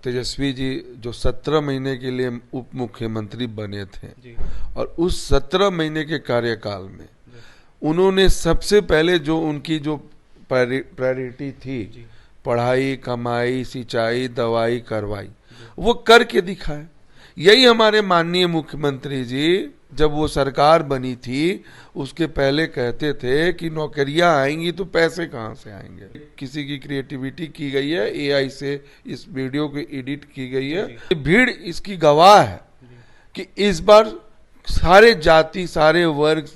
तेजस्वी जी जो 17 महीने के लिए उप मुख्यमंत्री बने थे और उस 17 महीने के कार्यकाल में उन्होंने सबसे पहले जो उनकी जो प्रायोरिटी थी, पढ़ाई, कमाई, सिंचाई, दवाई, करवाई, वो करके दिखाए। यही हमारे माननीय मुख्यमंत्री जी जब वो सरकार बनी थी उसके पहले कहते थे कि नौकरियां आएंगी तो पैसे कहाँ से आएंगे। किसी की क्रिएटिविटी की गई है, एआई से इस वीडियो को एडिट की गई है। भीड़ इसकी गवाह है कि इस बार सारे जाति, सारे वर्ग,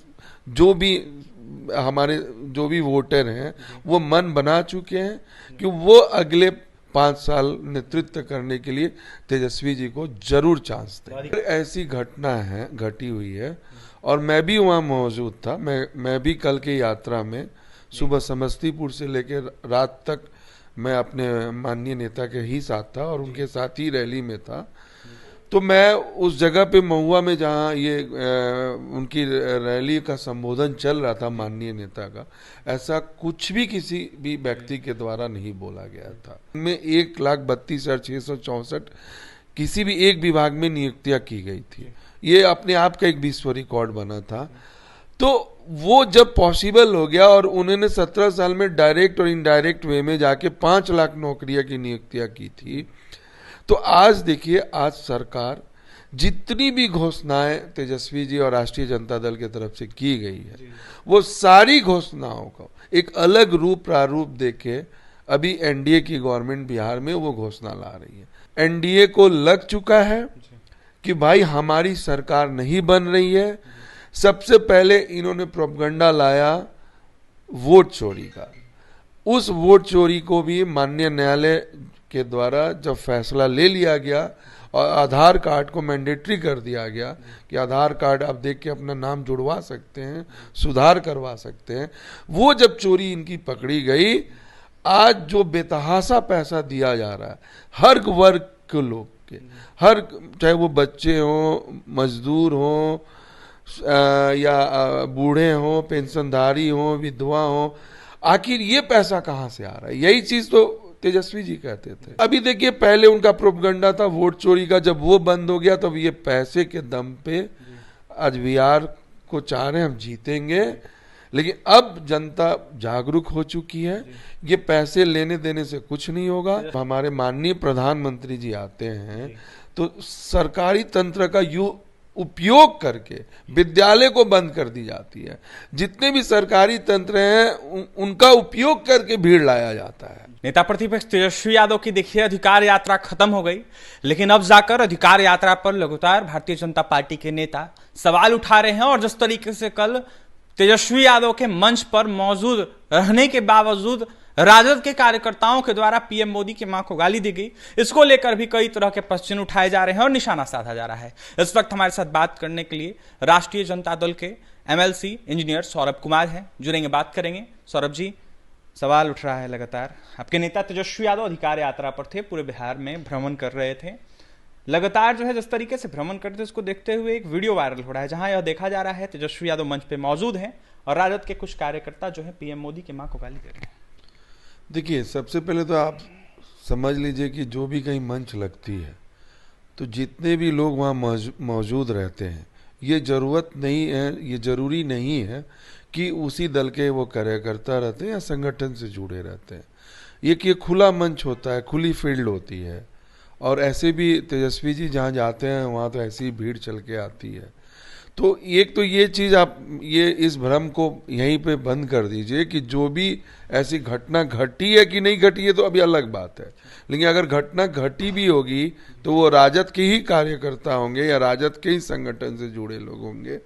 जो भी हमारे जो भी वोटर हैं वो मन बना चुके हैं कि वो अगले 5 साल नेतृत्व करने के लिए तेजस्वी जी को जरूर चांस दें। ऐसी घटना है, घटी हुई है और मैं भी वहाँ मौजूद था। मैं भी कल की यात्रा में सुबह समस्तीपुर से लेकर रात तक मैं अपने माननीय नेता के ही साथ था और उनके साथ ही रैली में था। तो मैं उस जगह पे महुआ में जहाँ ये उनकी रैली का संबोधन चल रहा था माननीय नेता का, ऐसा कुछ भी किसी भी व्यक्ति के द्वारा नहीं बोला गया था। में 1,32,664 किसी भी एक विभाग में नियुक्तियां की गई थी। ये अपने आप का एक विश्व रिकॉर्ड बना था। तो वो जब पॉसिबल हो गया और उन्होंने 17 साल में डायरेक्ट और इनडायरेक्ट वे में जाके 5 लाख नौकरियां की नियुक्तियां की थी। तो आज देखिए, आज सरकार जितनी भी घोषणाएं तेजस्वी जी और राष्ट्रीय जनता दल की तरफ से की गई है, वो सारी घोषणाओं को एक अलग रूप प्रारूप देके अभी एनडीए की गवर्नमेंट बिहार में वो घोषणा ला रही है। एनडीए को लग चुका है कि भाई हमारी सरकार नहीं बन रही है। सबसे पहले इन्होंने प्रोपगंडा लाया वोट चोरी का। उस वोट चोरी को भी माननीय न्यायालय के द्वारा जब फैसला ले लिया गया और आधार कार्ड को मैंडेटरी कर दिया गया कि आधार कार्ड आप देख के अपना नाम जुड़वा सकते हैं, सुधार करवा सकते हैं, वो जब चोरी इनकी पकड़ी गई, आज जो बेतहाशा पैसा दिया जा रहा है हर वर्ग के लोग के, हर, चाहे वो बच्चे हों, मजदूर हों या बूढ़े हों, पेंशनधारी हों, विधवा हों, आखिर ये पैसा कहाँ से आ रहा है? यही चीज तो तेजस्वी जी कहते थे। अभी देखिए, पहले उनका प्रोपगंडा था वोट चोरी का, जब वो बंद हो गया तब ये पैसे के दम पे आज बिहार को चाह रहे हैं हम जीतेंगे। लेकिन अब जनता जागरूक हो चुकी है, ये पैसे लेने देने से कुछ नहीं होगा। हमारे माननीय प्रधानमंत्री जी आते हैं तो सरकारी तंत्र का उपयोग करके विद्यालय को बंद कर दी जाती है। जितने भी सरकारी तंत्र हैं उनका उपयोग करके भीड़ लाया जाता है। नेता प्रतिपक्ष तेजस्वी यादव की देखिए अधिकार यात्रा खत्म हो गई, लेकिन अब जाकर अधिकार यात्रा पर लगातार भारतीय जनता पार्टी के नेता सवाल उठा रहे हैं। और जिस तरीके से कल तेजस्वी यादव के मंच पर मौजूद रहने के बावजूद राजद के कार्यकर्ताओं के द्वारा पीएम मोदी की मां को गाली दी गई, इसको लेकर भी कई तरह के प्रश्न उठाए जा रहे हैं और निशाना साधा जा रहा है। इस वक्त हमारे साथ बात करने के लिए राष्ट्रीय जनता दल के एमएलसी इंजीनियर सौरभ कुमार हैं, जुड़ेंगे, बात करेंगे। सौरभ जी, सवाल उठ रहा है लगातार, आपके नेता तेजस्वी यादव अधिकार यात्रा पर थे, पूरे बिहार में भ्रमण कर रहे थे। लगातार जो है जिस तरीके से भ्रमण करते उसको देखते हुए एक वीडियो वायरल हो रहा है जहां यह देखा जा रहा है तेजस्वी यादव मंच पे मौजूद हैं और राजद के कुछ कार्यकर्ता जो है पीएम मोदी की मां को गाली दे रहे हैं। देखिए, सबसे पहले तो आप समझ लीजिए कि जो भी कहीं मंच लगती है तो जितने भी लोग वहाँ मौजूद रहते हैं, ये ज़रूरत नहीं है, ये ज़रूरी नहीं है कि उसी दल के वो कार्यकर्ता रहते हैं या संगठन से जुड़े रहते हैं। ये खुला मंच होता है, खुली फील्ड होती है और ऐसे भी तेजस्वी जी जहाँ जाते हैं वहाँ तो ऐसी भीड़ चल के आती है। तो एक तो ये चीज़ आप ये इस भ्रम को यहीं पे बंद कर दीजिए कि जो भी ऐसी घटना घटी है कि नहीं घटी है तो अभी अलग बात है, लेकिन अगर घटना घटी भी होगी तो वो राजद के ही कार्यकर्ता होंगे या राजद के ही संगठन से जुड़े लोग होंगे।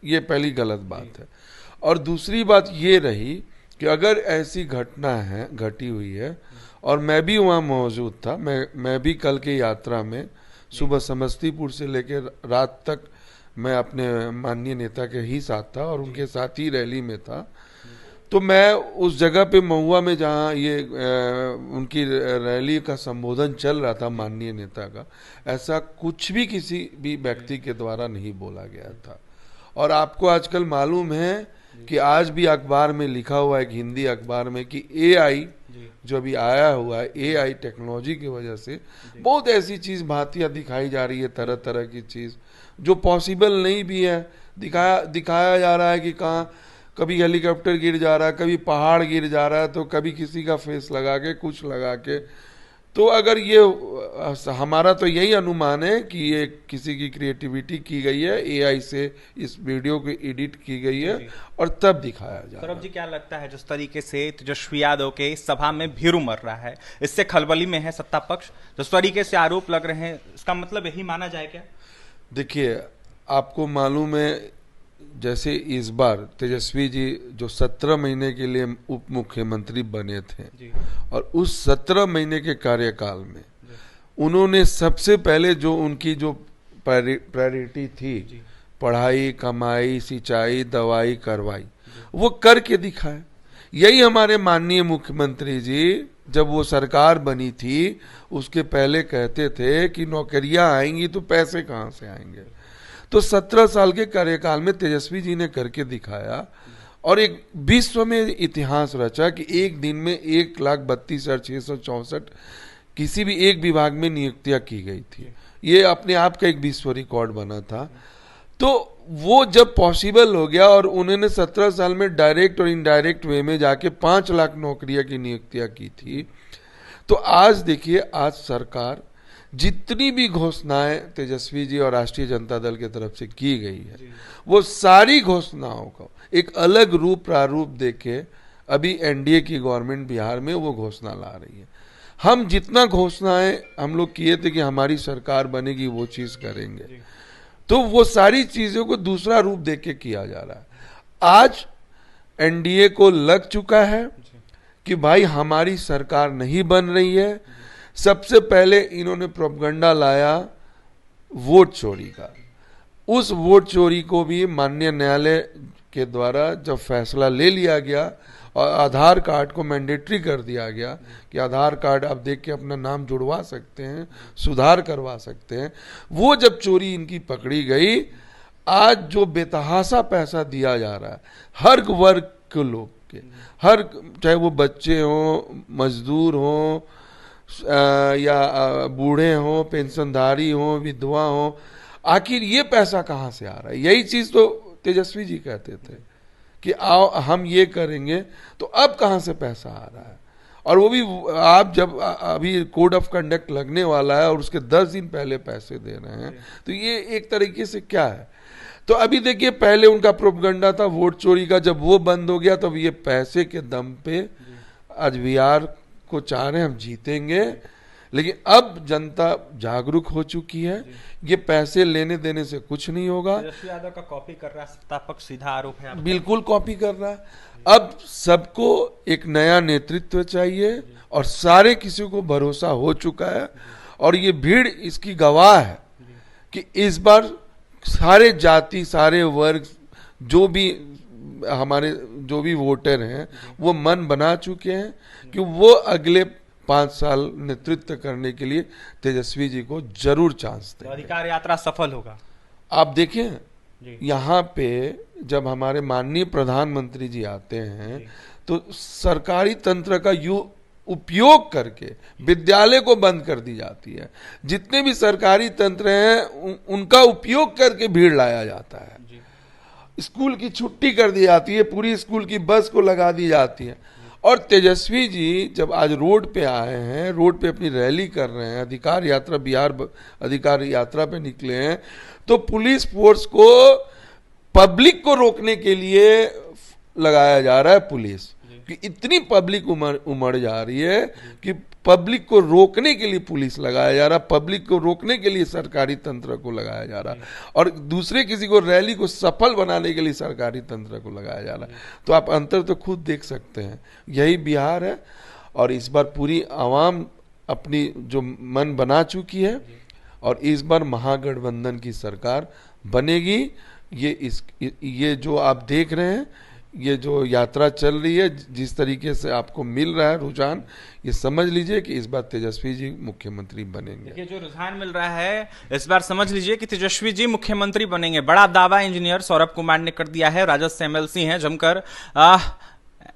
ये पहली गलत बात है। और दूसरी बात ये रही कि अगर ऐसी घटना है, घटी हुई है और मैं भी वहाँ मौजूद था। मैं भी कल की यात्रा में सुबह समस्तीपुर से लेकर रात तक मैं अपने माननीय नेता के ही साथ था और उनके साथ ही रैली में था। तो मैं उस जगह पे महुआ में जहाँ ये उनकी रैली का संबोधन चल रहा था माननीय नेता का, ऐसा कुछ भी किसी भी व्यक्ति के द्वारा नहीं बोला गया था। और आपको आजकल मालूम है कि आज भी अखबार में लिखा हुआ है, एक हिंदी अखबार में, कि एआई जो अभी आया हुआ है AI टेक्नोलॉजी की वजह से बहुत ऐसी चीज भांतियां दिखाई जा रही है, तरह तरह की चीज जो पॉसिबल नहीं भी है, दिखाया जा रहा है कि कहाँ कभी हेलीकॉप्टर गिर जा रहा है, कभी पहाड़ गिर जा रहा है, तो कभी किसी का फेस लगा के कुछ लगा के। तो अगर ये हमारा तो यही अनुमान है कि ये किसी की क्रिएटिविटी की गई है, AI से इस वीडियो को एडिट की गई है और तब दिखाया जा रहा है। सौरभ जी, क्या लगता है जिस तरीके से तेजस्वी यादव के इस सभा में भीड़ उमड़ रहा है, इससे खलबली में है सत्ता पक्ष? जिस तरीके से आरोप लग रहे हैं, इसका मतलब यही माना जाए क्या? देखिए, आपको मालूम है जैसे इस बार तेजस्वी जी जो 17 महीने के लिए उप मुख्यमंत्री बने थे और उस 17 महीने के कार्यकाल में उन्होंने सबसे पहले जो उनकी जो प्रायोरिटी थी, पढ़ाई, कमाई, सिंचाई, दवाई, करवाई, वो करके दिखाए। यही हमारे माननीय मुख्यमंत्री जी जब वो सरकार बनी थी उसके पहले कहते थे कि नौकरियां आएंगी तो पैसे कहाँ से आएंगे। तो 17 साल के कार्यकाल में तेजस्वी जी ने करके दिखाया और एक विश्व में इतिहास रचा कि एक दिन में 1,32,664 किसी भी एक विभाग में नियुक्तियां की गई थी। ये अपने आप का एक विश्व रिकॉर्ड बना था। तो वो जब पॉसिबल हो गया और उन्होंने 17 साल में डायरेक्ट और इनडायरेक्ट वे में जाके 5 लाख नौकरियां की नियुक्तियां की थी। तो आज देखिए, आज सरकार जितनी भी घोषणाएं तेजस्वी जी और राष्ट्रीय जनता दल की तरफ से की गई है, वो सारी घोषणाओं को एक अलग रूप प्रारूप देके अभी NDA की गवर्नमेंट बिहार में वो घोषणा ला रही है। हम जितना घोषणाएं हम लोग किए थे कि हमारी सरकार बनेगी वो चीज करेंगे, तो वो सारी चीजों को दूसरा रूप देके किया जा रहा है। आज NDA को लग चुका है कि भाई हमारी सरकार नहीं बन रही है। सबसे पहले इन्होंने प्रोपगंडा लाया वोट चोरी का। उस वोट चोरी को भी माननीय न्यायालय के द्वारा जब फैसला ले लिया गया और आधार कार्ड को मैंडेटरी कर दिया गया कि आधार कार्ड आप देख के अपना नाम जुड़वा सकते हैं, सुधार करवा सकते हैं, वो जब चोरी इनकी पकड़ी गई, आज जो बेतहाशा पैसा दिया जा रहा है हर वर्ग के लोग के, हर चाहे वो बच्चे हों, मजदूर हों या बूढ़े हों, पेंशनधारी हों, विधवा हों, आखिर ये पैसा कहाँ से आ रहा है? यही चीज तो तेजस्वी जी कहते थे कि आओ हम ये करेंगे, तो अब कहाँ से पैसा आ रहा है? और वो भी आप जब अभी कोड ऑफ कंडक्ट लगने वाला है और उसके 10 दिन पहले पैसे दे रहे हैं, तो ये एक तरीके से क्या है? तो अभी देखिए, पहले उनका प्रोपगंडा था वोट चोरी का, जब वो बंद हो गया तो ये पैसे के दम पे आज बिहार को चाह रहे हैं हम जीतेंगे। लेकिन अब जनता जागरूक हो चुकी है, ये पैसे लेने देने से कुछ नहीं होगा। तेजस्वी यादव का कॉपी कर रहा है सत्ता पक्ष, सीधा आरोप है। बिल्कुल कॉपी कर रहा है। अब सबको एक नया नेतृत्व चाहिए और सारे किसी को भरोसा हो चुका है और ये भीड़ इसकी गवाह है कि इस बार सारे जाति, सारे वर्ग, जो भी हमारे जो भी वोटर हैं वो मन बना चुके हैं कि वो अगले 5 साल नेतृत्व करने के लिए तेजस्वी जी को जरूर चांस दें। अधिकार यात्रा सफल होगा। आप देखें यहाँ पे जब हमारे माननीय प्रधानमंत्री जी आते हैं तो सरकारी तंत्र का उपयोग करके विद्यालय को बंद कर दी जाती है। जितने भी सरकारी तंत्र हैं उनका उपयोग करके भीड़ लाया जाता है। स्कूल की छुट्टी कर दी जाती है, पूरी स्कूल की बस को लगा दी जाती है। और तेजस्वी जी जब आज रोड पे आए हैं, रोड पे अपनी रैली कर रहे हैं, अधिकार यात्रा, बिहार अधिकार यात्रा पे निकले हैं, तो पुलिस फोर्स को पब्लिक को रोकने के लिए लगाया जा रहा है पुलिस, कि इतनी पब्लिक उमड़ जा रही है कि पब्लिक को रोकने के लिए पुलिस लगाया जा रहा है, पब्लिक को रोकने के लिए सरकारी तंत्र को लगाया जा रहा है और दूसरे किसी को रैली को सफल बनाने के लिए सरकारी तंत्र को लगाया जा रहा है। तो आप अंतर तो खुद देख सकते हैं। यही बिहार है और इस बार पूरी आवाम अपनी जो मन बना चुकी है और इस बार महागठबंधन की सरकार बनेगी। ये जो आप देख रहे हैं, ये जो यात्रा चल रही है, जिस तरीके से आपको मिल रहा है रुझान, ये समझ लीजिए कि इस बार तेजस्वी जी मुख्यमंत्री बनेंगे। ये जो रुझान मिल रहा है इस बार समझ लीजिए कि तेजस्वी जी मुख्यमंत्री बनेंगे। बड़ा दावा इंजीनियर सौरभ कुमार ने कर दिया है। राजद से MLC हैं जमकर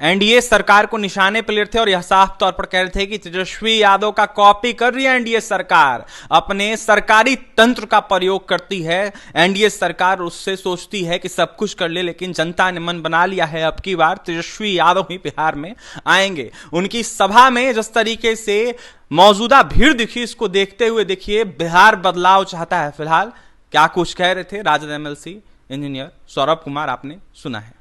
एनडीए सरकार को निशाने पर ले रहे थे और यह साफ तौर पर कह रहे थे कि तेजस्वी यादव का कॉपी कर रही है एनडीए सरकार, अपने सरकारी तंत्र का प्रयोग करती है। एनडीए सरकार उससे सोचती है कि सब कुछ कर ले, लेकिन जनता ने मन बना लिया है अब की बार तेजस्वी यादव ही बिहार में आएंगे। उनकी सभा में जिस तरीके से मौजूदा भीड़ दिखी, इसको देखते हुए देखिए बिहार बदलाव चाहता है। फिलहाल क्या कुछ कह रहे थे राजद एमएलसी इंजीनियर सौरभ कुमार, आपने सुना है।